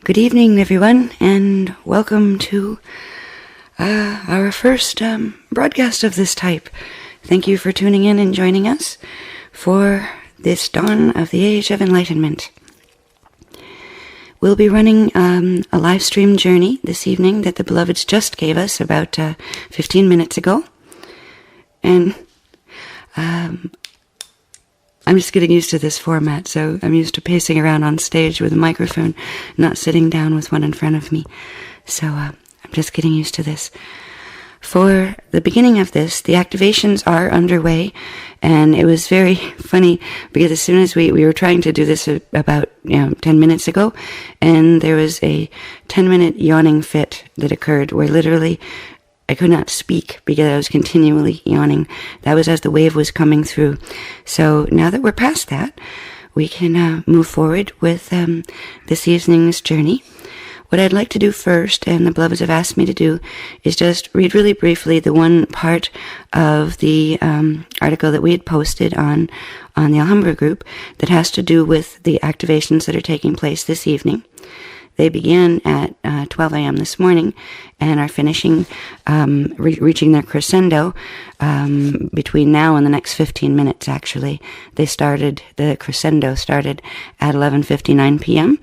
Good evening, everyone, and welcome to our first broadcast of this type. Thank you for tuning in and joining us for this dawn of the Age of Enlightenment. We'll be running a live stream journey this evening that the Beloveds just gave us about 15 minutes ago. And I'm just getting used to this format, so I'm used to pacing around on stage with a microphone, not sitting down with one in front of me. So I'm just getting used to this. For the beginning of this, the activations are underway, and it was very funny because as soon as we were trying to do this about 10 minutes ago, and there was a 10-minute yawning fit that occurred where literally I could not speak because I was continually yawning. That was as the wave was coming through. So now that we're past that, we can move forward with this evening's journey. What I'd like to do first, and the Beloveds have asked me to do, is just read really briefly the one part of the article that we had posted on the Alumbra group that has to do with the activations that are taking place this evening. They began at 12 a.m. this morning and are finishing, reaching their crescendo between now and the next 15 minutes, actually. The crescendo started at 11:59 p.m.,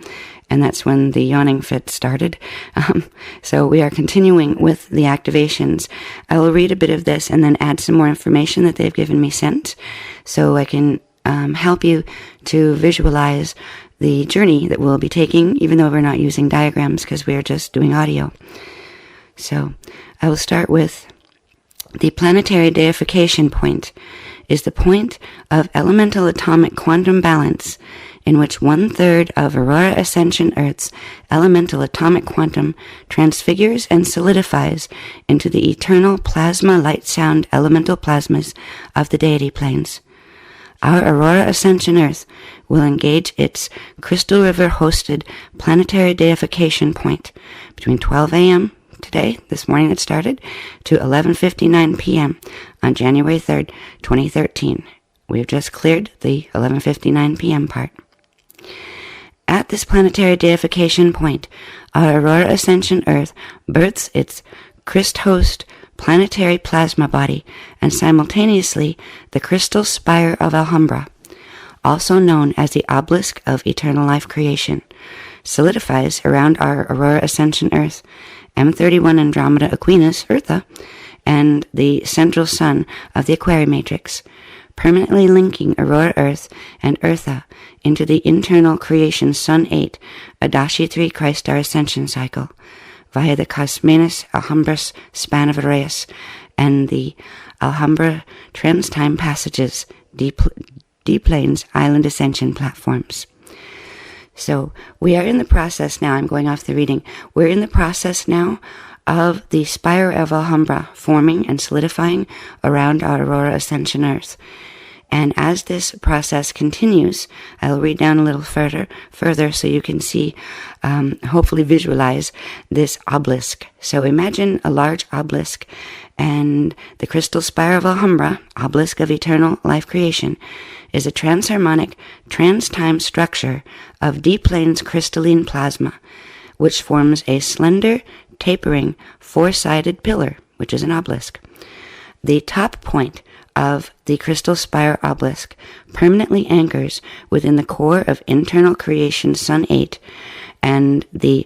and that's when the yawning fit started. So we are continuing with the activations. I will read a bit of this and then add some more information that they've given me sent so I can help you to visualize the journey that we'll be taking, even though we're not using diagrams because we are just doing audio. So I will start with the planetary deification point is the point of elemental atomic quantum balance in which 1/3 of Aurora Ascension Earth's elemental atomic quantum transfigures and solidifies into the eternal plasma light sound elemental plasmas of the deity planes. Our Aurora Ascension Earth will engage its Crystal River-hosted planetary deification point between 12 a.m. today, this morning it started, to 11:59 p.m. on January 3rd, 2013. We have just cleared the 11:59 p.m. part. At this planetary deification point, our Aurora Ascension Earth births its Christ host planetary plasma body and simultaneously the crystal spire of Alhambra, also known as the obelisk of eternal life creation, solidifies around our Aurora Ascension Earth, M31 Andromeda Aquinas, Eartha, and the central sun of the Aquarium matrix, permanently linking Aurora Earth and Eartha into the internal creation Sun 8 Adashi 3 Christ Star Ascension cycle, via the Cosmanus Alhambras span of ARhAyas and the Alhambra trans-time passages, D-planes, island ascension platforms. So we are in the process now, I'm going off the reading, we're in the process now of the spire of Alhambra forming and solidifying around our Aurora Ascension Earth. And as this process continues, I'll read down a little further so you can see, hopefully visualize this obelisk. So imagine a large obelisk and the crystal spire of Alhambra, obelisk of eternal life creation, is a transharmonic, trans-time structure of D-planes crystalline plasma, which forms a slender, tapering, four-sided pillar, which is an obelisk. The top point of the crystal spire obelisk permanently anchors within the core of internal creation Sun 8 and the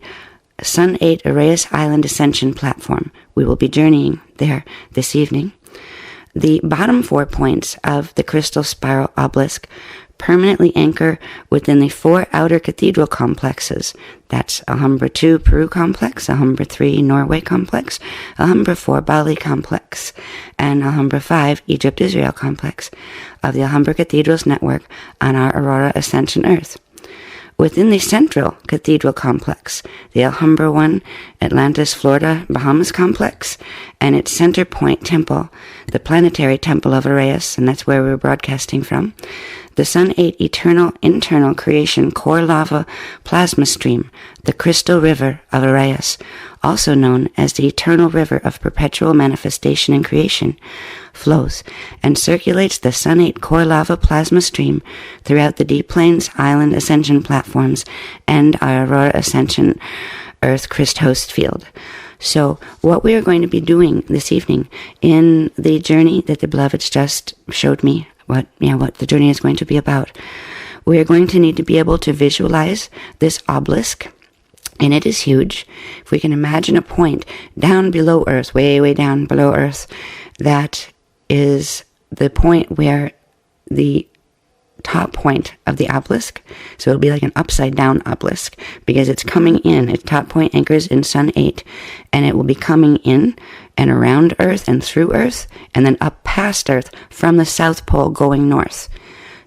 Sun 8 ARhAyas Island Ascension platform. We will be journeying there this evening. The bottom 4 points of the crystal spiral obelisk permanently anchor within the 4 outer cathedral complexes. That's Alhambra 2 Peru complex, Alhambra 3 Norway complex, Alhambra 4 Bali complex, and Alhambra 5 Egypt Israel complex of the Alhambra Cathedrals network on our Aurora Ascension Earth. Within the central cathedral complex, the Alhambra 1 Atlantis, Florida, Bahamas complex, and its center point temple, the planetary temple of ARhAyas, and that's where we're broadcasting from, the Sun 8 eternal internal creation core lava plasma stream, the crystal river of ARhAyas, also known as the eternal river of perpetual manifestation and creation, flows and circulates the Sun 8 core lava plasma stream throughout the Deep Plains Island Ascension platforms and our Aurora Ascension Earth Christ host field. So what we are going to be doing this evening in the journey that the beloveds just showed me, what the journey is going to be about, we are going to need to be able to visualize this obelisk, and it is huge. If we can imagine a point down below Earth, way, way down below Earth, that is the point where the top point of the obelisk, so it'll be like an upside down obelisk, because it's coming in, its top point anchors in Sun 8, and it will be coming in and around Earth and through Earth, and then up past Earth from the South Pole going north.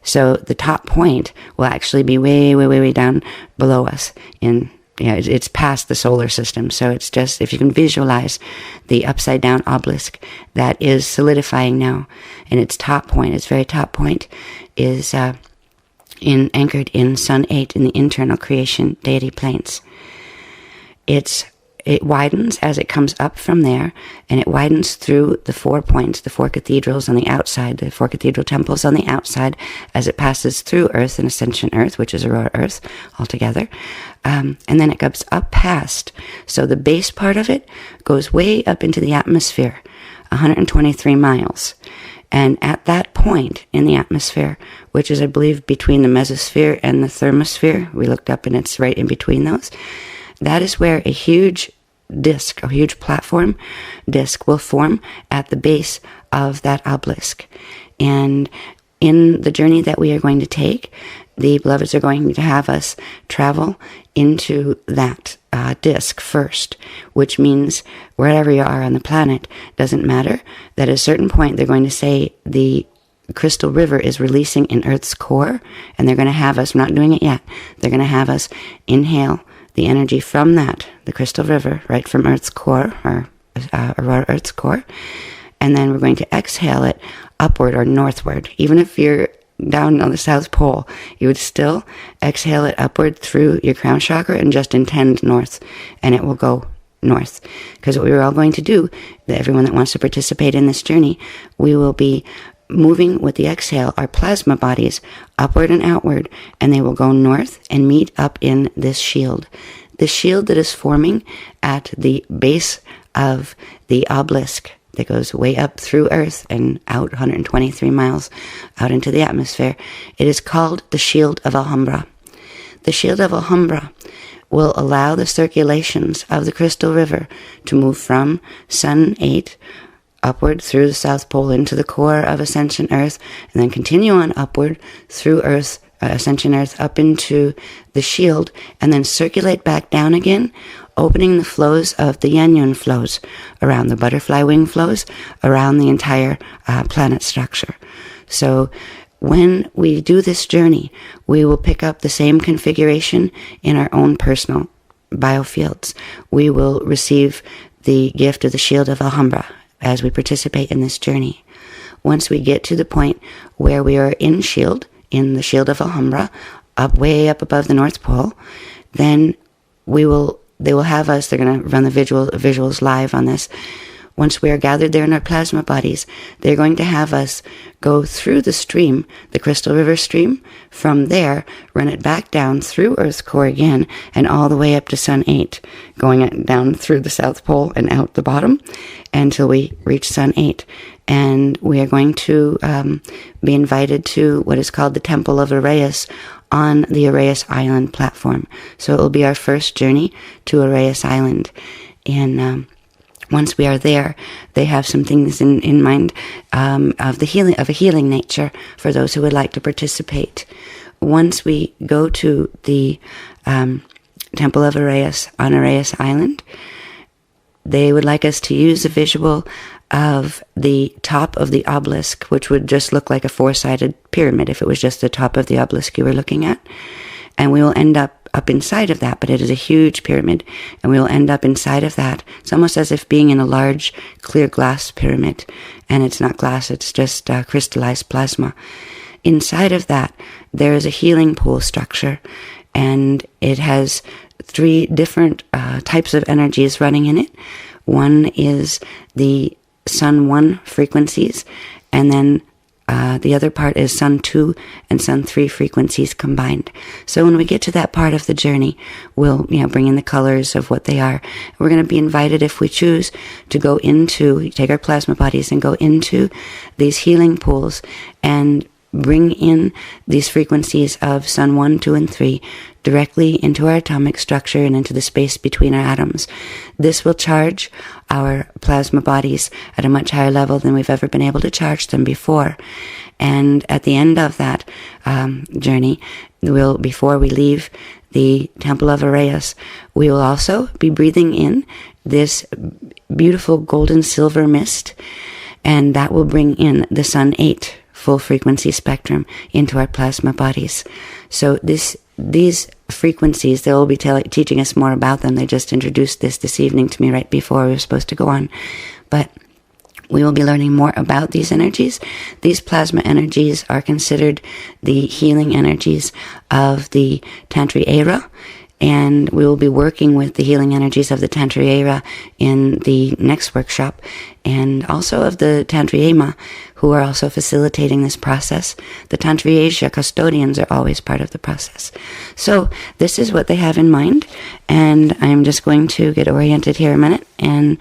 So the top point will actually be way, way, way, way down below us it's past the solar system. So it's just, if you can visualize the upside down obelisk that is solidifying now, and its top point, its very top point, is anchored in Sun 8 in the internal creation deity planes. It widens as it comes up from there, and it widens through the 4 points, the 4 cathedrals on the outside, the 4 cathedral temples on the outside, as it passes through Earth and Ascension Earth, which is Aurora Earth altogether. And then it goes up past. So the base part of it goes way up into the atmosphere, 123 miles. And at that point in the atmosphere, which is, I believe, between the mesosphere and the thermosphere, we looked up and it's right in between those, that is where a huge disc, a huge platform disc, will form at the base of that obelisk. And in the journey that we are going to take, the beloveds are going to have us travel into that disc first, which means wherever you are on the planet, doesn't matter, that at a certain point they're going to say the crystal river is releasing in Earth's core, and they're going to have us, we're not doing it yet, they're going to have us inhale the energy from that, the crystal river, right from Earth's core, or Aurora Earth's core, and then we're going to exhale it upward or northward. Even if you're down on the South Pole, you would still exhale it upward through your crown chakra and just intend north, and it will go north. Because what we're all going to do, everyone that wants to participate in this journey, we will be moving with the exhale our plasma bodies upward and outward, and they will go north and meet up in this shield. The shield that is forming at the base of the obelisk that goes way up through Earth and out 123 miles out into the atmosphere, it is called the shield of Alhambra. The shield of Alhambra will allow the circulations of the crystal river to move from Sun 8 upward through the South Pole into the core of Ascension Earth, and then continue on upward through Earth, Ascension Earth, up into the shield, and then circulate back down again, opening the flows of the Yin flows around, the butterfly wing flows around the entire planet structure. So when we do this journey, we will pick up the same configuration in our own personal biofields. We will receive the gift of the shield of Alhambra as we participate in this journey. Once we get to the point where we are in the shield of Alhambra, way up above the North Pole, then they will have us, they're going to run the visuals live on this. Once we are gathered there in our plasma bodies, they're going to have us go through the stream, the crystal river stream, from there, run it back down through Earth's core again, and all the way up to Sun 8, going down through the South Pole and out the bottom until we reach Sun 8. And we are going to be invited to what is called the Temple of ARhAyas on the ARhAyas Island platform. So it will be our first journey to ARhAyas Island. And once we are there, they have some things in mind of a healing nature for those who would like to participate. Once we go to the Temple of ARhAyas on ARhAyas Island, they would like us to use a visual of the top of the obelisk, which would just look like a four-sided pyramid if it was just the top of the obelisk you were looking at. And we will end up inside of that, but it is a huge pyramid, and we will end up inside of that. It's almost as if being in a large, clear glass pyramid, and it's not glass, it's just crystallized plasma. inside of that, there is a healing pool structure, and it has 3 different types of energies running in it. One is the Sun 1 frequencies, and then the other part is Sun 2 and Sun 3 frequencies combined. So when we get to that part of the journey, we'll bring in the colors of what they are. We're going to be invited, if we choose, to go into, take our plasma bodies and go into these healing pools and bring in these frequencies of Sun 1, 2, and 3 directly into our atomic structure and into the space between our atoms. This will charge our plasma bodies at a much higher level than we've ever been able to charge them before. And at the end of that journey, before we leave the Temple of ARhAyas, we will also be breathing in this beautiful golden silver mist, and that will bring in the Sun 8 full frequency spectrum into our plasma bodies. So these frequencies, they will be teaching us more about them. They just introduced this evening to me right before we were supposed to go on. But we will be learning more about these energies. These plasma energies are considered the healing energies of the Tantri Era, and we will be working with the healing energies of the Tantri Era in the next workshop, and also of the Tantri Ema, who are also facilitating this process. The Tantri Asia custodians are always part of the process. So this is what they have in mind, and I'm just going to get oriented here a minute and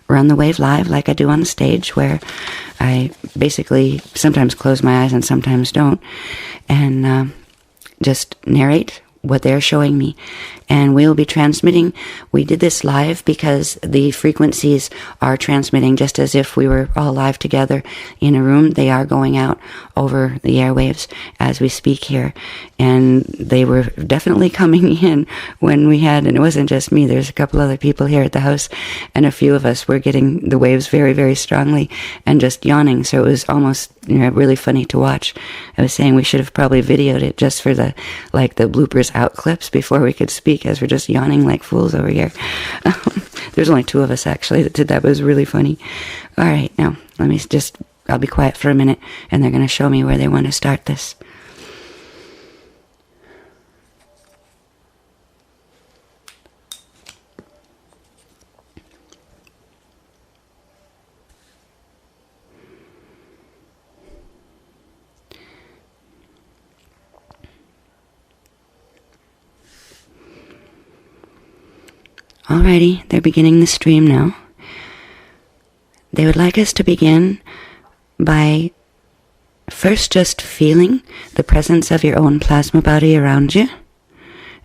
run the wave live like I do on the stage, where I basically sometimes close my eyes and sometimes don't, and just narrate what they're showing me. And we'll be transmitting. We did this live because the frequencies are transmitting just as if we were all live together in a room. They are going out over the airwaves as we speak here. And they were definitely coming in when we had, and it wasn't just me, there's a couple other people here at the house, and a few of us were getting the waves very, very strongly and just yawning. So it was almost really funny to watch. I was saying we should have probably videoed it just for the bloopers out clips before we could speak, as we're just yawning like fools over here. There's only 2 of us actually that did that, but it was really funny. All right, now I'll be quiet for a minute, and they're going to show me where they want to start this. Alrighty, they're beginning the stream now. They would like us to begin by first just feeling the presence of your own plasma body around you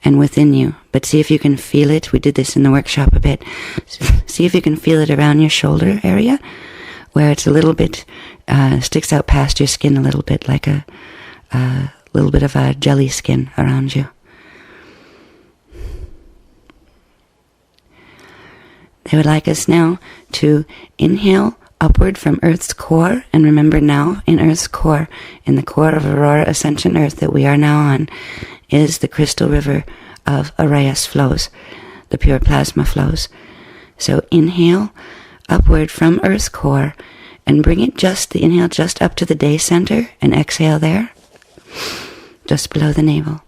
and within you. But see if you can feel it. We did this in the workshop a bit. See if you can feel it around your shoulder area, where it's a little bit, sticks out past your skin a little bit, like a little bit of a jelly skin around you. They would like us now to inhale upward from Earth's core, and remember now, in Earth's core, in the core of Aurora Ascension Earth that we are now on, is the crystal river of ARhAyas flows, the pure plasma flows. So inhale upward from Earth's core, and bring it the inhale just up to the day center, and exhale there, just below the navel.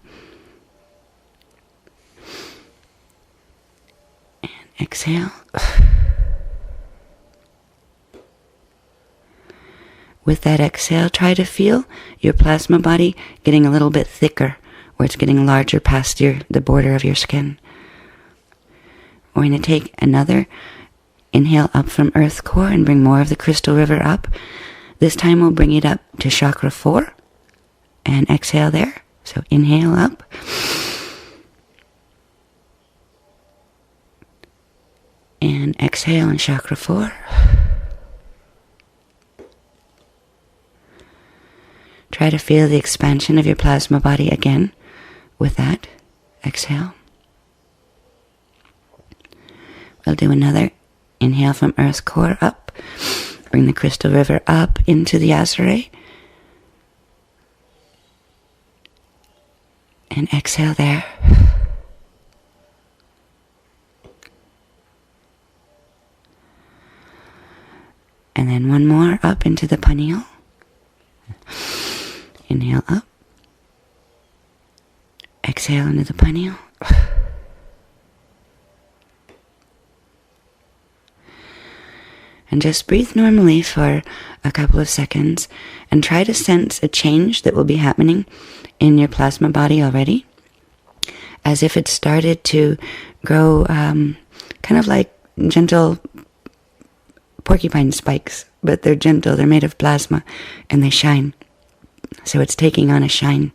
And exhale. With that exhale, try to feel your plasma body getting a little bit thicker, where it's getting larger past the border of your skin. We're going to take another inhale up from Earth core and bring more of the crystal river up. This time we'll bring it up to chakra 4 and exhale there. So inhale up. And exhale in chakra 4. Try to feel the expansion of your plasma body again with that exhale. We'll do another inhale from Earth's core up. Bring the crystal river up into the Asray. And exhale there. And then one more up into the pineal. Inhale up. Exhale into the pineal. And just breathe normally for a couple of seconds and try to sense a change that will be happening in your plasma body already, as if it started to grow kind of like gentle porcupine spikes, but they're gentle, they're made of plasma, and they shine. So it's taking on a shine.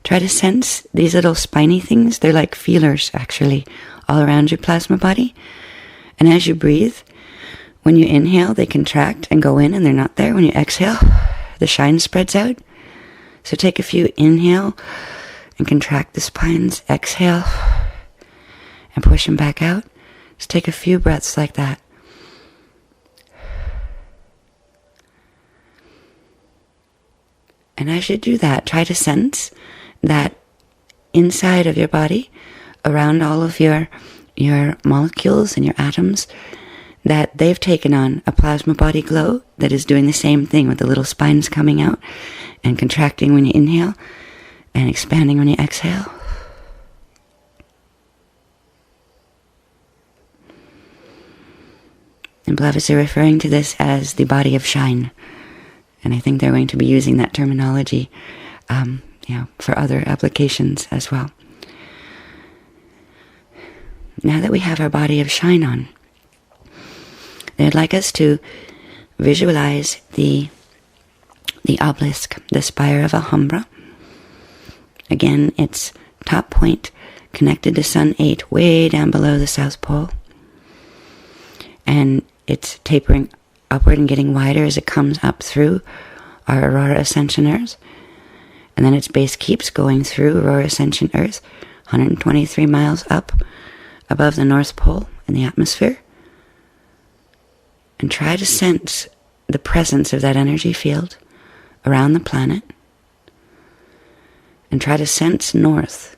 Try to sense these little spiny things. They're like feelers, actually, all around your plasma body. And as you breathe, when you inhale, they contract and go in, and they're not there. When you exhale, the shine spreads out. So take a few inhale and contract the spines. Exhale and push them back out. Just take a few breaths like that. And as you do that, try to sense that inside of your body, around all of your molecules and your atoms, that they've taken on a plasma body glow that is doing the same thing, with the little spines coming out and contracting when you inhale and expanding when you exhale. And beloveds are referring to this as the body of shine. And I think they're going to be using that terminology for other applications as well. Now that we have our body of shine on, they'd like us to visualize the obelisk, the spire of Alhambra. Again, its top point connected to Sun 8, way down below the South Pole. And it's tapering upward and getting wider as it comes up through our Aurora Ascension Earth. And then its base keeps going through Aurora Ascension Earth, 123 miles up above the North Pole in the atmosphere. And try to sense the presence of that energy field around the planet. And try to sense north.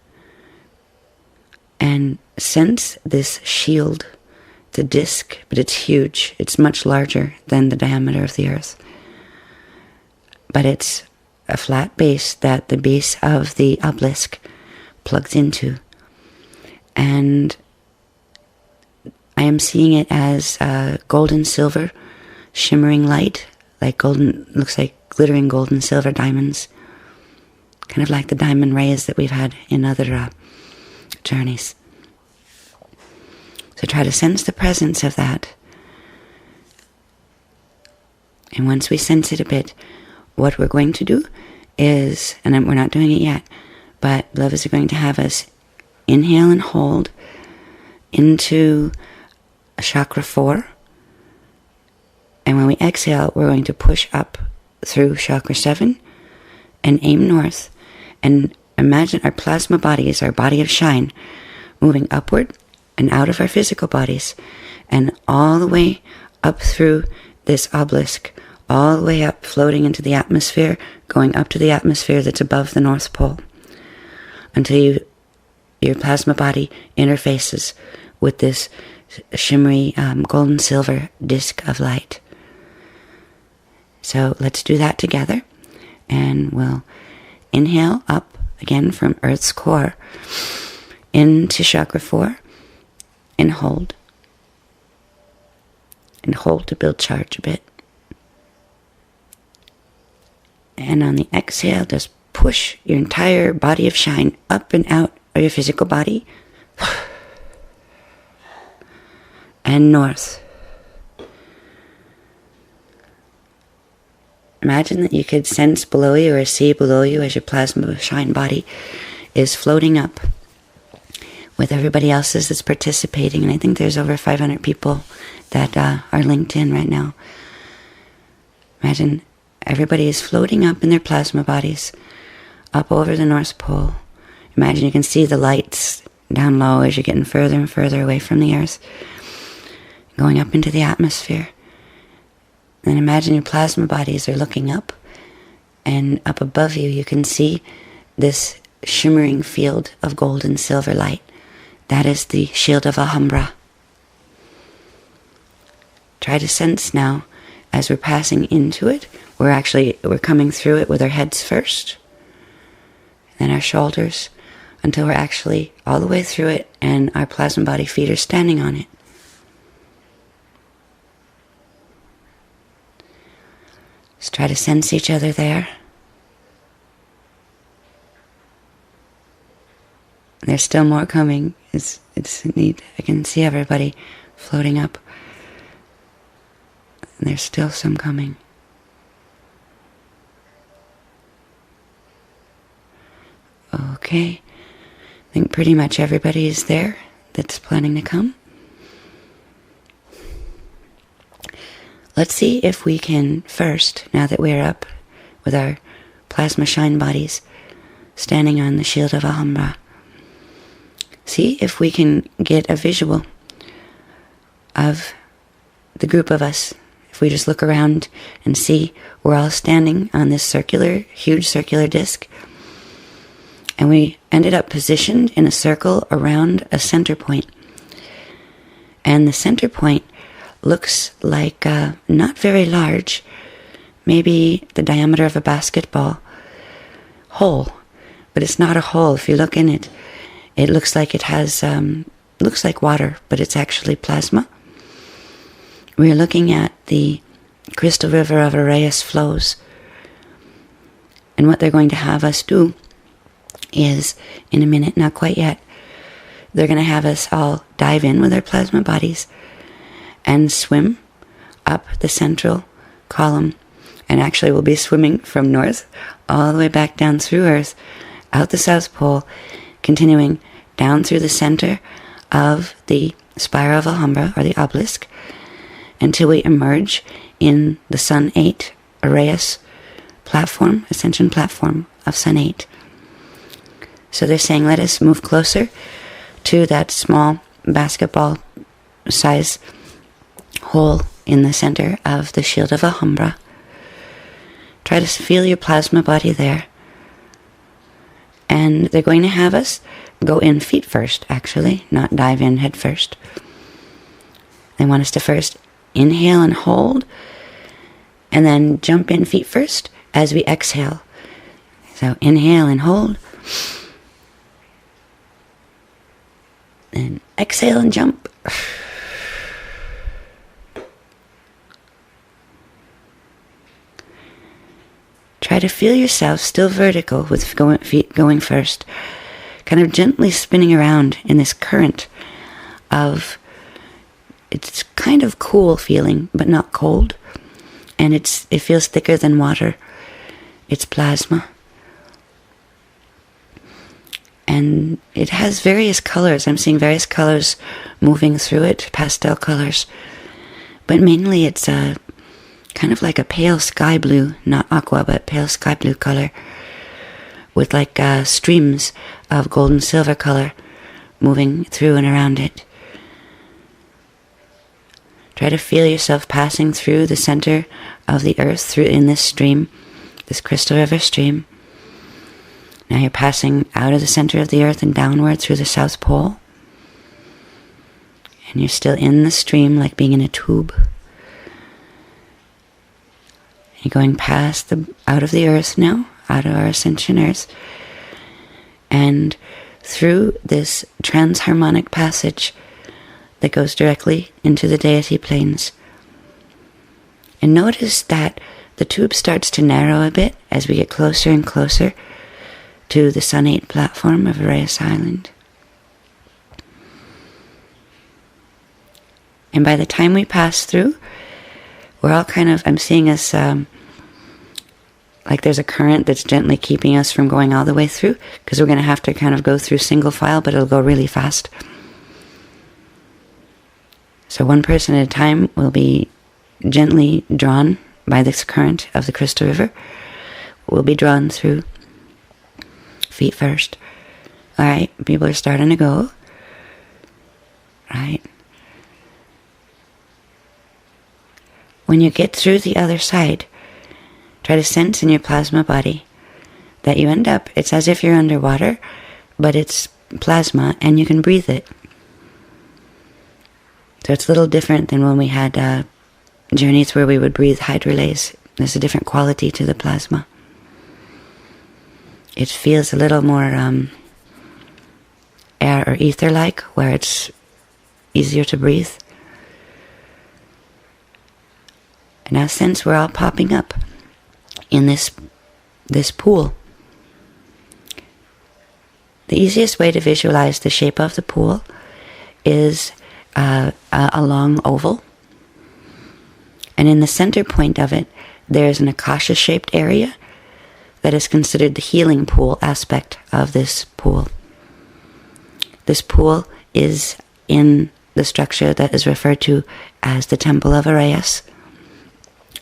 And sense this shield, the disk, but it's huge. It's much larger than the diameter of the Earth. But it's a flat base that the base of the obelisk plugs into. And I am seeing it as gold and silver, shimmering light, like golden, looks like glittering gold and silver diamonds, kind of like the diamond rays that we've had in other journeys. So try to sense the presence of that. And once we sense it a bit, what we're going to do is, and we're not doing it yet, but beloveds are going to have us inhale and hold into chakra 4. And when we exhale, we're going to push up through chakra 7 and aim north. And imagine our plasma body is our body of shine, moving upward and out of our physical bodies, and all the way up through this obelisk, all the way up, floating into the atmosphere, going up to the atmosphere that's above the North Pole, until your plasma body interfaces with this shimmery golden silver disk of light. So let's do that together, and we'll inhale up again from Earth's core into chakra 4, and hold. And hold to build charge a bit. And on the exhale, just push your entire body of shine up and out of your physical body. And north. Imagine that you could sense below you or see below you as your plasma shine body is floating up with everybody else's that's participating. And I think there's over 500 people that are linked in right now. Imagine everybody is floating up in their plasma bodies up over the North Pole. Imagine you can see the lights down low as you're getting further and further away from the Earth, going up into the atmosphere. And imagine your plasma bodies are looking up, and up above you, you can see this shimmering field of gold and silver light. That is the shield of Alhambra. Try to sense now as we're passing into it, we're coming through it with our heads first, then our shoulders, until we're actually all the way through it and our plasma body feet are standing on it. Just try to sense each other there. There's still more coming. It's neat. I can see everybody floating up. And there's still some coming. Okay. I think pretty much everybody is there that's planning to come. Let's see if we can first, now that we're up with our plasma shine bodies standing on the shield of Alumbra, see if we can get a visual of the group of us. If we just look around and see we're all standing on this huge circular disc, and we ended up positioned in a circle around a center point. And the center point looks like not very large, maybe the diameter of a basketball hole, but it's not a hole. If you look in it, it looks like it has, looks like water, but it's actually plasma. We're looking at the crystal river of ARhAyas flows. And what they're going to have us do is, in a minute, not quite yet, they're going to have us all dive in with our plasma bodies and swim up the central column. And actually we'll be swimming from north all the way back down through Earth, out the South Pole, continuing down through the center of the spire of Alumbra, or the obelisk, until we emerge in the Sun 8 ARhAyas platform, ascension platform of Sun 8. So they're saying, let us move closer to that small basketball size hole in the center of the shield of Alumbra. Try to feel your plasma body there. And they're going to have us go in feet first, actually, not dive in head first. They want us to first inhale and hold, and then jump in feet first as we exhale. So inhale and hold, and exhale and jump. Try to feel yourself still vertical with feet going first, kind of gently spinning around in this current of, it's kind of cool feeling, but not cold. And it feels thicker than water. It's plasma. And it has various colors. I'm seeing various colors moving through it, pastel colors. But mainly it's kind of like a pale sky blue, not aqua, but pale sky blue color, with like streams of gold and silver color moving through and around it. Try to feel yourself passing through the center of the earth, through in this stream, this crystal river stream. Now you're passing out of the center of the earth and downward through the South Pole. And you're still in the stream, like being in a tube. You're going past out of the earth now, out of our ascension earth, and through this transharmonic passage that goes directly into the deity planes. And notice that the tube starts to narrow a bit as we get closer and closer to the Sun 8 platform of ARhAyas Island. And by the time we pass through, we're all kind of, I'm seeing us like there's a current that's gently keeping us from going all the way through, because we're going to have to kind of go through single file, but it'll go really fast. So one person at a time will be gently drawn by this current of the crystal river. We'll be drawn through feet first. All right, people are starting to go. Right. When you get through the other side, try to sense in your plasma body that you end up, it's as if you're underwater, but it's plasma and you can breathe it. So it's a little different than when we had journeys where we would breathe hydrolays. There's a different quality to the plasma. It feels a little more air or ether-like, where it's easier to breathe. And now since we're all popping up in this pool, the easiest way to visualize the shape of the pool is a long oval. And in the center point of it, there's an akasha-shaped area that is considered the healing pool aspect of this pool. This pool is in the structure that is referred to as the Temple of ARhAyas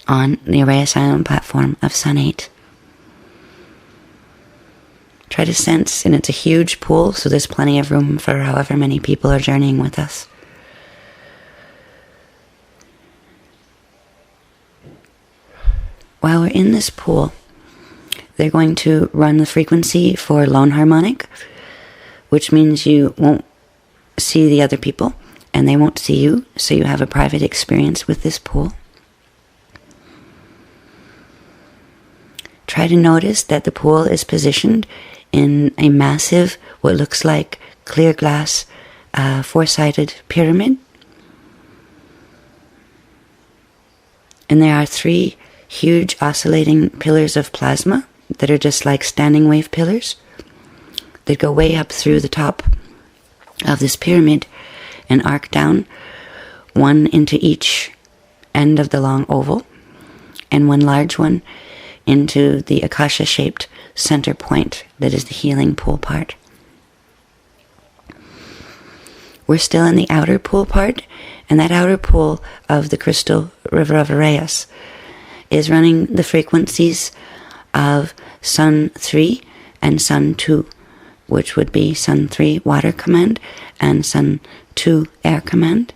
on the ARhAyas Island platform of Sun 8. Try to sense, and it's a huge pool, so there's plenty of room for however many people are journeying with us. While we're in this pool, they're going to run the frequency for lone harmonic, which means you won't see the other people and they won't see you, so you have a private experience with this pool. Try to notice that the pool is positioned in a massive, what looks like clear glass, four-sided pyramid. And there are 3 huge oscillating pillars of plasma that are just like standing wave pillars that go way up through the top of this pyramid and arc down, one into each end of the long oval and one large one into the akasha-shaped center point that is the healing pool part. We're still in the outer pool part, and that outer pool of the crystal river of ARhAyas is running the frequencies of Sun 3 and Sun 2, which would be Sun 3 water command and Sun 2 air command.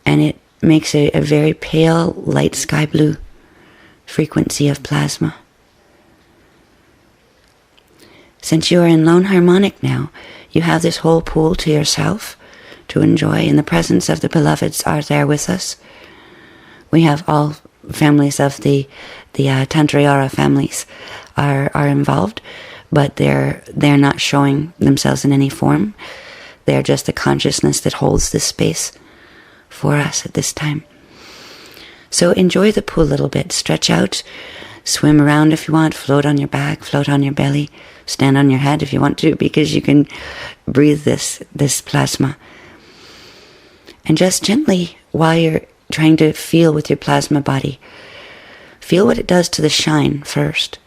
And it makes a very pale light sky blue frequency of plasma. Since you are in lone harmonic now, you have this whole pool to yourself to enjoy, and the presence of the beloveds are there with us. We have all families of the Tantrayara families are involved, but they're not showing themselves in any form. They're just the consciousness that holds this space for us at this time. So enjoy the pool a little bit. Stretch out, swim around if you want, float on your back, float on your belly, stand on your head if you want to, because you can breathe this plasma. And just gently, while you're trying to feel with your plasma body, feel what it does to the shine first.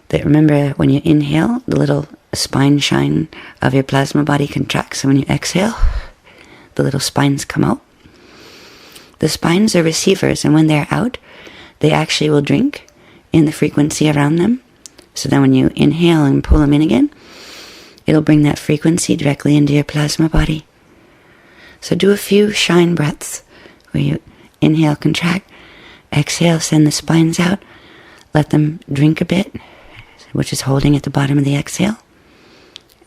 That, remember, when you inhale, the little spine shine of your plasma body contracts, and when you exhale, the little spines come out. The spines are receivers, and when they're out, they actually will drink in the frequency around them. So then when you inhale and pull them in again, it'll bring that frequency directly into your plasma body. So do a few shine breaths where you inhale, contract, exhale, send the spines out, let them drink a bit, which is holding at the bottom of the exhale,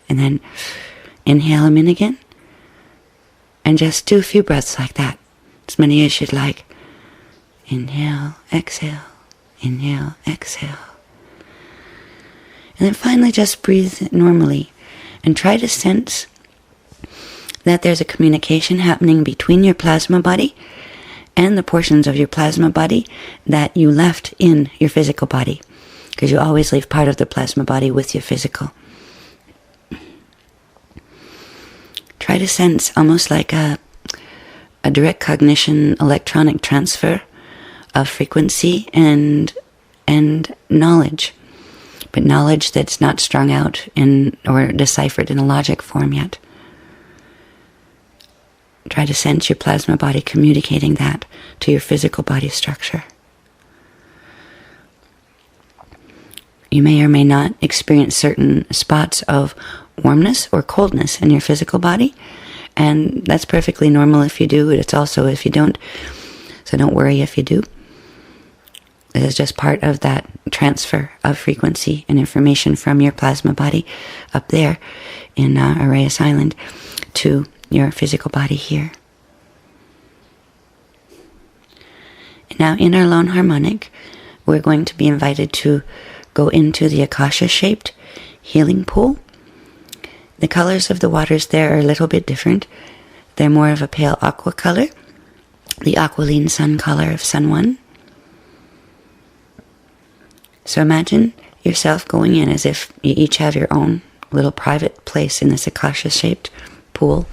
and then inhale them in again, and just do a few breaths like that, as many as you'd like. Inhale, exhale, inhale, exhale. And then finally just breathe normally and try to sense that there's a communication happening between your plasma body and the portions of your plasma body that you left in your physical body, because you always leave part of the plasma body with your physical. Try to sense almost like a direct cognition electronic transfer of frequency and knowledge, but knowledge that's not strung out in or deciphered in a logic form yet. Try to sense your plasma body communicating that to your physical body structure. You may or may not experience certain spots of warmness or coldness in your physical body, and that's perfectly normal if you do. It's also if you don't, so don't worry if you do. It is just part of that transfer of frequency and information from your plasma body up there in ARhAyas Island to your physical body here. Now, in our lone harmonic, we're going to be invited to go into the akasha-shaped healing pool. The colors of the waters there are a little bit different. They're more of a pale aqua color, the aqualine sun color of Sun 1. So imagine yourself going in as if you each have your own little private place in this akasha-shaped pool.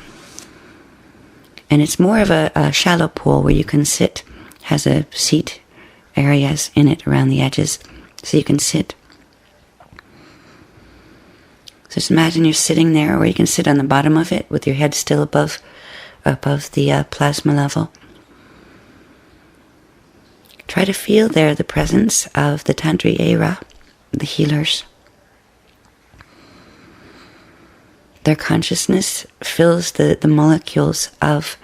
And it's more of a shallow pool where you can sit. Has a seat areas in it around the edges, so you can sit. So just imagine you're sitting there, or you can sit on the bottom of it with your head still above the plasma level. Try to feel there the presence of the ARhAyas, the healers. Their consciousness fills the molecules of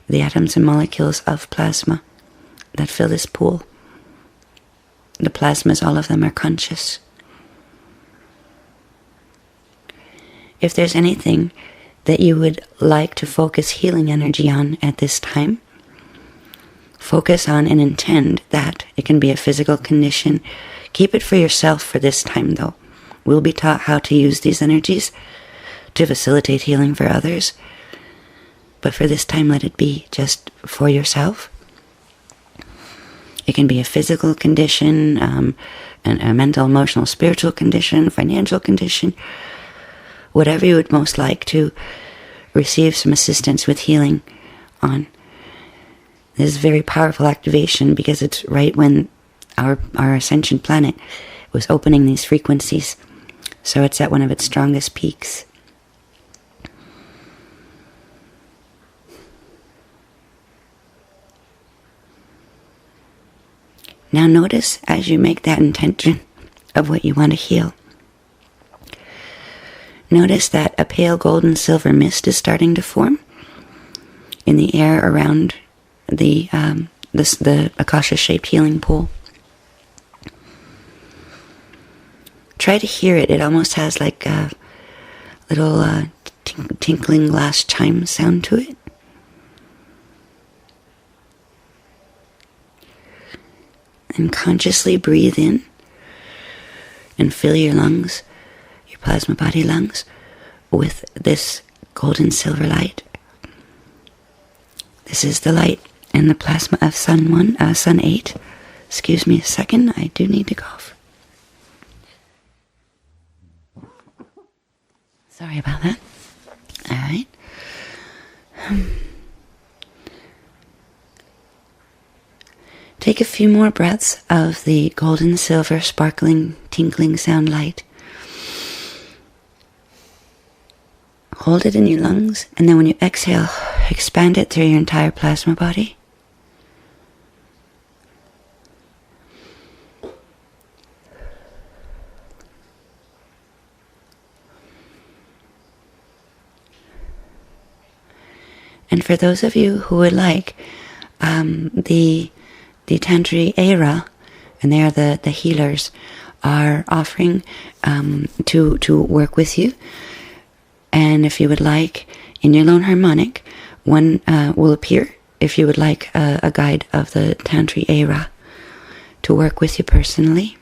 the atoms and molecules of plasma that fill this pool. The plasmas, all of them are conscious. If there's anything that you would like to focus healing energy on at this time, focus on and intend that. It can be a physical condition. Keep it for yourself for this time, though. We'll be taught how to use these energies to facilitate healing for others. But for this time, let it be just for yourself. It can be a physical condition, a mental, emotional, spiritual condition, financial condition, whatever you would most like to receive some assistance with healing on. This is very powerful activation because it's right when our ascension planet was opening these frequencies. So it's at one of its strongest peaks. Now notice as you make that intention of what you want to heal. Notice that a pale golden silver mist is starting to form in the air around the akasha-shaped healing pool. Try to hear it. It almost has like a little tinkling glass chime sound to it. And consciously breathe in and fill your lungs, your plasma body lungs, with this golden silver light. This is the light and the plasma of Sun 8. Excuse me a second, I do need to cough. Sorry about that. All right. Take a few more breaths of the golden silver sparkling tinkling sound light. Hold it in your lungs, and then when you exhale, expand it through your entire plasma body. And for those of you who would like, the ARhAyas, and they are the healers, are offering to work with you. And if you would like, in your lone harmonic, one will appear if you would like a guide of the ARhAyas to work with you personally.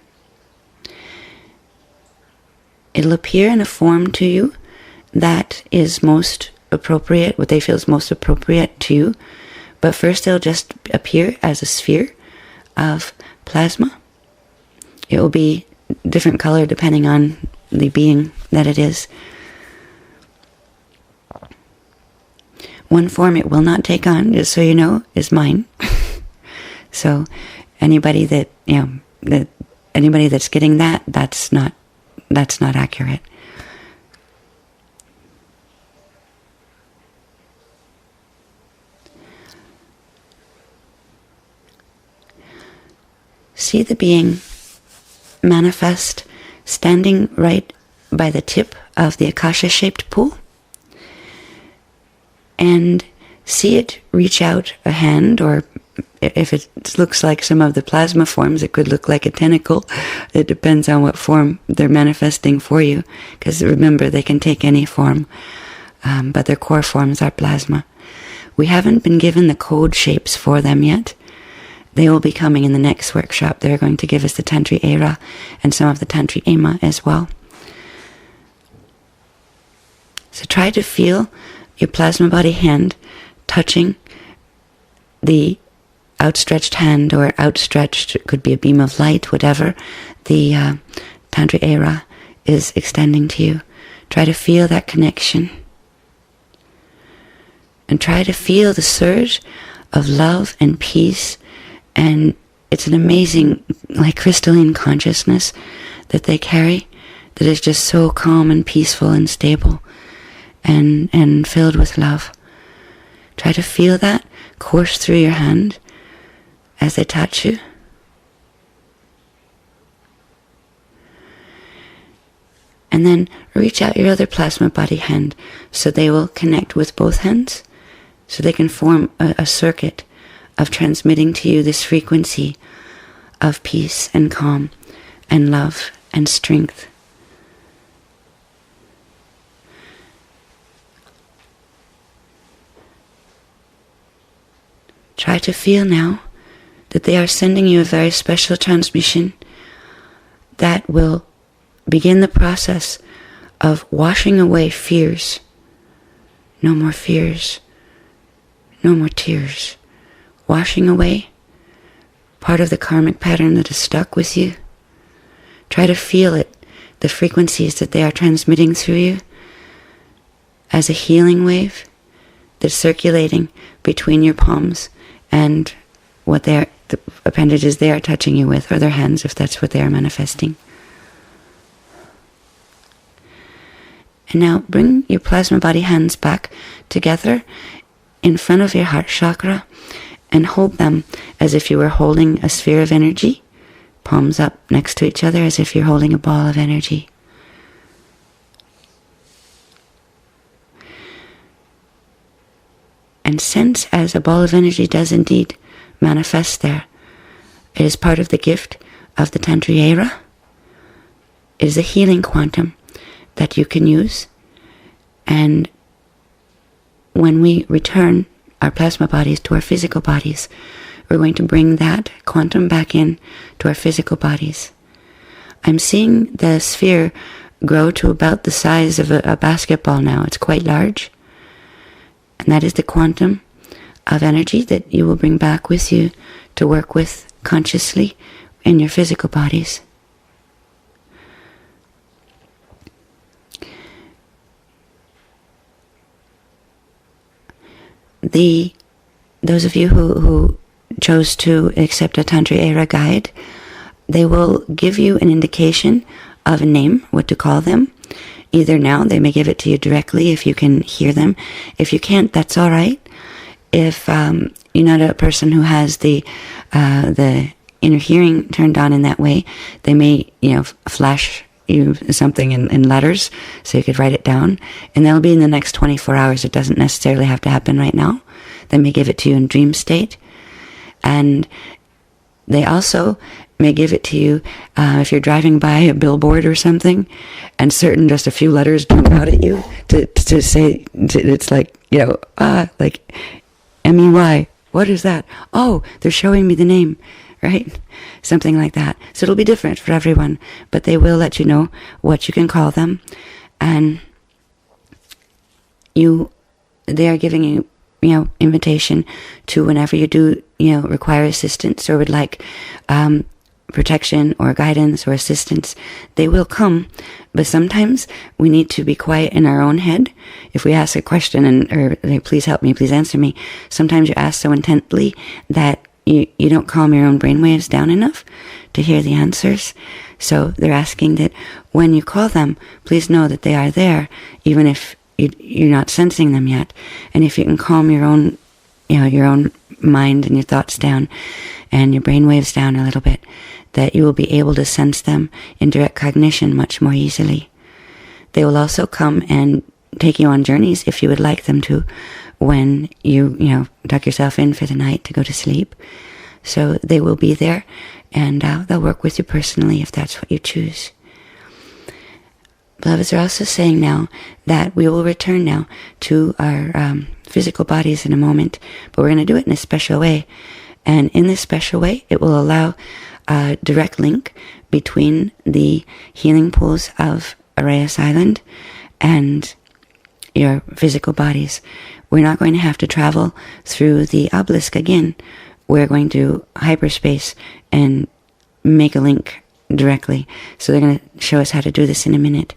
It'll appear in a form to you that is most appropriate, what they feel is most appropriate to you. But first they'll just appear as a sphere of plasma. It will be different color depending on the being that it is. One form it will not take on, just so you know, is mine. So anybody that anybody that's getting that's not accurate. See the being manifest standing right by the tip of the akasha-shaped pool, and see it reach out a hand, or if it looks like some of the plasma forms, it could look like a tentacle. It depends on what form they're manifesting for you, because remember, they can take any form, but their core forms are plasma. We haven't been given the code shapes for them yet, they will be coming in the next workshop. They're going to give us the Tantri Era and some of the Tantri Ema as well. So try to feel your plasma body hand touching the outstretched hand, or outstretched, it could be a beam of light, whatever the Tantri Era is extending to you. Try to feel that connection. And try to feel the surge of love and peace. And it's an amazing, like, crystalline consciousness that they carry that is just so calm and peaceful and stable and filled with love. Try to feel that course through your hand as they touch you. And then reach out your other plasma body hand so they will connect with both hands, so they can form a circuit of transmitting to you this frequency of peace and calm and love and strength. Try to feel now that they are sending you a very special transmission that will begin the process of washing away fears. No more fears. No more tears. Washing away part of the karmic pattern that is stuck with you. Try to feel it, the frequencies that they are transmitting through you as a healing wave that's circulating between your palms and what the appendages they are touching you with, or their hands if that's what they are manifesting. And now bring your plasma body hands back together in front of your heart chakra and hold them as if you were holding a sphere of energy, palms up next to each other as if you're holding a ball of energy. And sense as a ball of energy does indeed manifest there. It is part of the gift of the Tantri Era. It is a healing quantum that you can use. And when we return our plasma bodies to our physical bodies, we're going to bring that quantum back in to our physical bodies. I'm seeing the sphere grow to about the size of a basketball now. It's quite large. And that is the quantum of energy that you will bring back with you to work with consciously in your physical bodies. Those of you who chose to accept a Tantri Era guide, they will give you an indication of a name, what to call them. Either now, they may give it to you directly if you can hear them. If you can't, that's all right. If you're not a person who has the inner hearing turned on in that way, they may, flash you something in letters so you could write it down. And that'll be in the next 24 hours. It doesn't necessarily have to happen right now. They may give it to you in dream state. And they also may give it to you if you're driving by a billboard or something and just a few letters jump out at you to say, it's like, like MEY, what is that? Oh, they're showing me the name, right? Something like that. So it'll be different for everyone, but they will let you know what you can call them. And they are giving you, invitation to whenever you do, require assistance or would like protection or guidance or assistance, they will come. But sometimes we need to be quiet in our own head. If we ask a question or please help me, please answer me, sometimes you ask so intently that you don't calm your own brainwaves down enough to hear the answers. So they're asking that when you call them, please know that they are there, even if you're not sensing them yet. And if you can calm your own mind and your thoughts down and your brainwaves down a little bit, that you will be able to sense them in direct cognition much more easily. They will also come and take you on journeys if you would like them to, when you tuck yourself in for the night to go to sleep. So they will be there, and they'll work with you personally if that's what you choose. Beloveds are also saying now that we will return now to our physical bodies in a moment, but we're going to do it in a special way. And in this special way, it will allow a direct link between the healing pools of ARhAyas Island and your physical bodies. We're not going to have to travel through the obelisk again. We're going to hyperspace and make a link directly. So they're going to show us how to do this in a minute.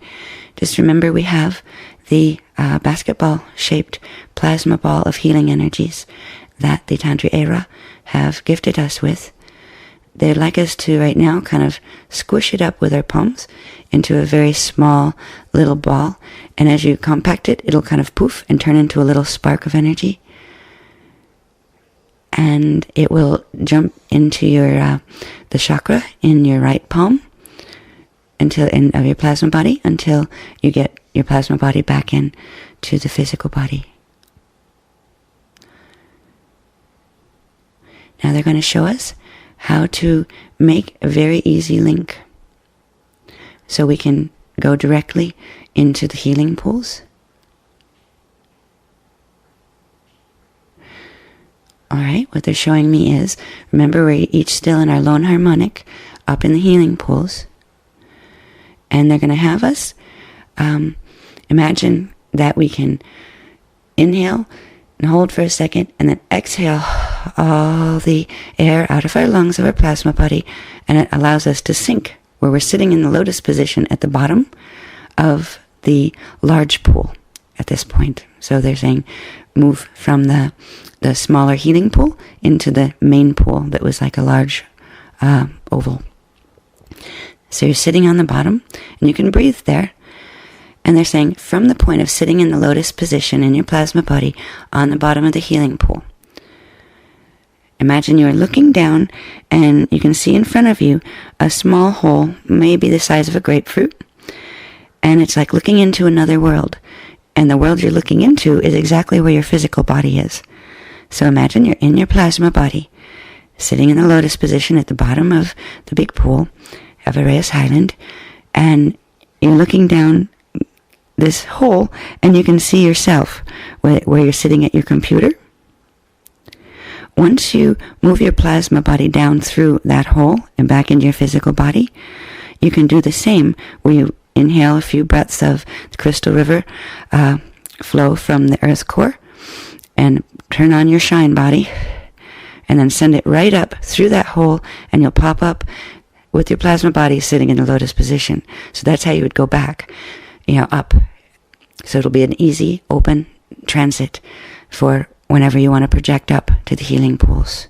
Just remember, we have the basketball-shaped plasma ball of healing energies that the Tantri Era have gifted us with. They'd like us to, right now, kind of squish it up with our palms into a very small little ball. And as you compact it, it'll kind of poof and turn into a little spark of energy. And it will jump into your the chakra in your right palm of your plasma body until you get your plasma body back in to the physical body. Now they're going to show us how to make a very easy link so we can go directly into the healing pools. Alright, what they're showing me is, remember, we're each still in our lone harmonic up in the healing pools. And they're going to have us imagine that we can inhale and hold for a second and then exhale all the air out of our lungs, of our plasma body, and it allows us to sink where we're sitting in the lotus position at the bottom of the large pool at this point. So they're saying move from the smaller healing pool into the main pool that was like a large oval. So you're sitting on the bottom and you can breathe there. And they're saying from the point of sitting in the lotus position in your plasma body on the bottom of the healing pool, imagine you are looking down and you can see in front of you a small hole, maybe the size of a grapefruit. And it's like looking into another world. And the world you're looking into is exactly where your physical body is. So imagine you're in your plasma body, sitting in the lotus position at the bottom of the big pool of ARhAyas Island, and you're looking down this hole, and you can see yourself where you're sitting at your computer. Once you move your plasma body down through that hole and back into your physical body, you can do the same where you inhale a few breaths of the crystal river flow from the earth's core and turn on your shine body and then send it right up through that hole, and you'll pop up with your plasma body sitting in the lotus position. So that's how you would go back, up. So it'll be an easy, open transit for whenever you want to project up to the healing pools.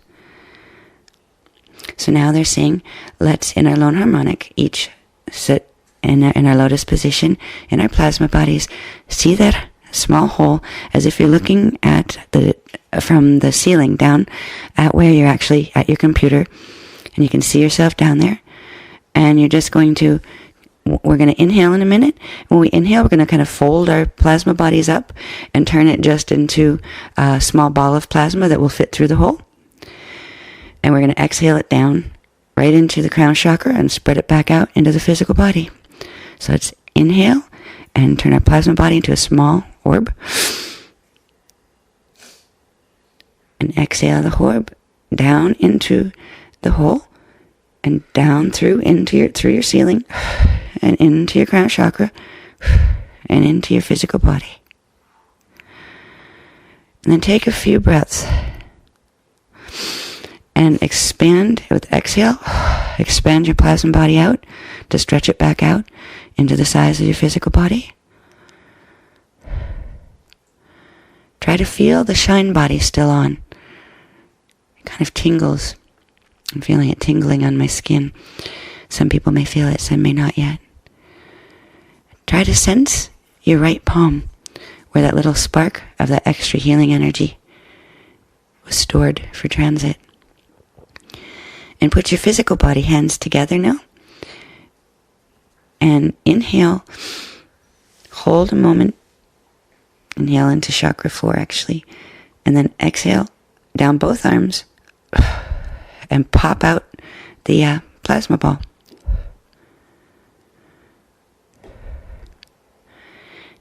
So now they're saying, let's, in our lone harmonic, each sit in our lotus position in our plasma bodies, see that small hole as if you're looking at from the ceiling down at where you're actually at your computer, and you can see yourself down there. And you're just we're going to inhale in a minute. When we inhale, we're going to kind of fold our plasma bodies up and turn it just into a small ball of plasma that will fit through the hole. And we're going to exhale it down right into the crown chakra and spread it back out into the physical body. So let's inhale and turn our plasma body into a small orb. And exhale the orb down into the hole and down through your ceiling and into your crown chakra and into your physical body. And then take a few breaths and expand with exhale. Expand your plasma body out to stretch it back out into the size of your physical body. Try to feel the shine body still on. It kind of tingles. I'm feeling it tingling on my skin. Some people may feel it, some may not yet. Try to sense your right palm, where that little spark of that extra healing energy was stored for transit. And put your physical body hands together now. And inhale. Hold a moment. Inhale into chakra 4, actually. And then exhale down both arms. And pop out the plasma ball.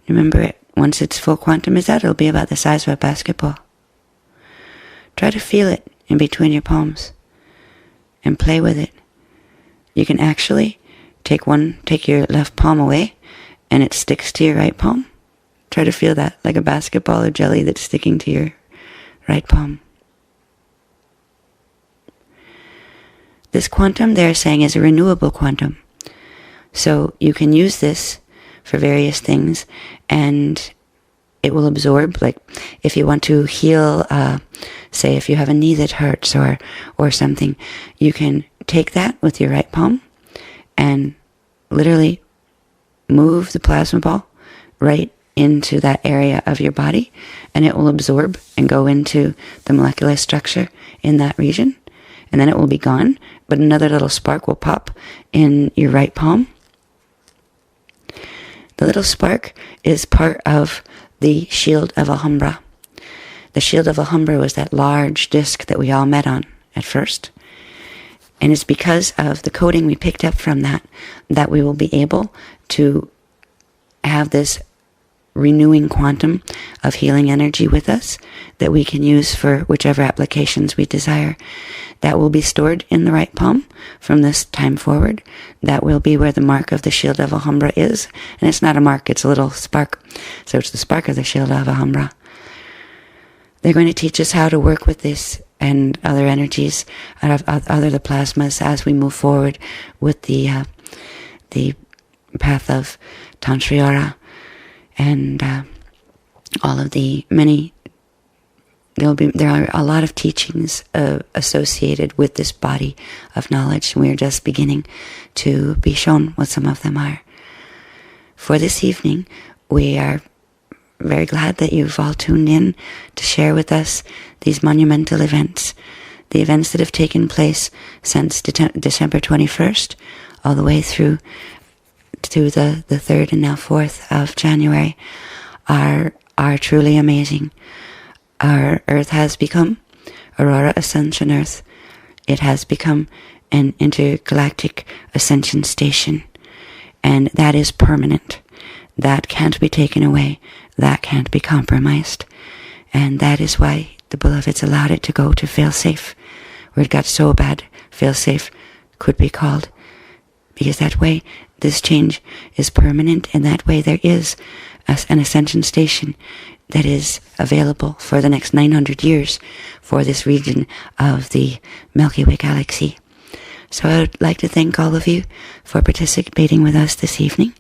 Remember, once its full quantum is out, it'll be about the size of a basketball. Try to feel it in between your palms and play with it. You can actually take your left palm away and it sticks to your right palm. Try to feel that, like a basketball of jelly that's sticking to your right palm. This quantum, they're saying, is a renewable quantum. So you can use this for various things, and it will absorb. Like if you want to heal, say if you have a knee that hurts or something, you can take that with your right palm and literally move the plasma ball right into that area of your body, and it will absorb and go into the molecular structure in that region, and then it will be gone, but another little spark will pop in your right palm. The little spark is part of the shield of Alumbra. The shield of Alumbra was that large disc that we all met on at first. And it's because of the coding we picked up from that we will be able to have this renewing quantum of healing energy with us that we can use for whichever applications we desire. That will be stored in the right palm from this time forward. That will be where the mark of the shield of Alumbra is. And it's not a mark, it's a little spark. So it's the spark of the shield of Alumbra. They're going to teach us how to work with this and other energies, other the plasmas, as we move forward with the path of Tantriara. And all of the many, there are a lot of teachings associated with this body of knowledge, and we are just beginning to be shown what some of them are. For this evening, we are very glad that you've all tuned in to share with us these monumental events, the events that have taken place since December 21st, all the way through to the 3rd and now 4th of January are truly amazing. Our Earth has become Aurora Ascension Earth. It has become an intergalactic ascension station, and that is permanent. That can't be taken away. That can't be compromised. And that is why the Beloveds allowed it to go to fail-safe, where it got so bad, fail-safe could be called. Because that way, this change is permanent, and that way there is an ascension station that is available for the next 900 years for this region of the Milky Way galaxy. So I would like to thank all of you for participating with us this evening,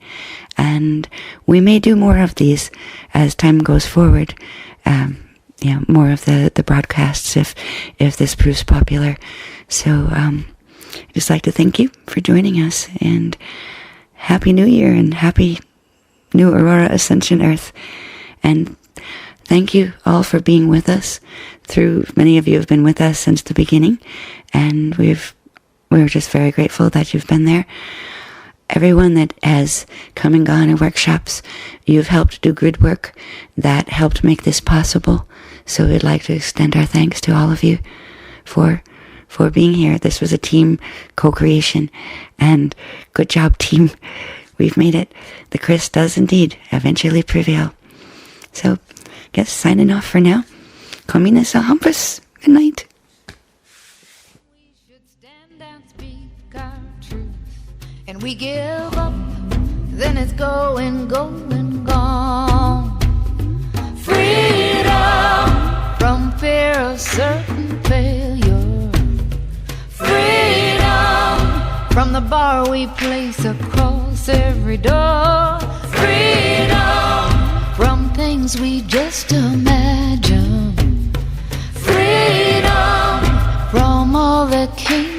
and we may do more of these as time goes forward. More of the broadcasts if this proves popular. So I'd just like to thank you for joining us, and Happy New Year and Happy New Aurora Ascension Earth. And thank you all for being with us. Many of you have been with us since the beginning, and we're just very grateful that you've been there. Everyone that has come and gone in workshops, you've helped do grid work that helped make this possible. So we'd like to extend our thanks to all of you for being here. This was a team co-creation, and good job, team. We've made it. The Chris does indeed eventually prevail. So, guess signing off for now. Communis a Hampus. Good night. We should stand and speak our truth, and we give up, then it's going, gone. Freedom from fear of certain failure. Freedom from the bar we place across every door. Freedom from things we just imagine. Freedom from all that came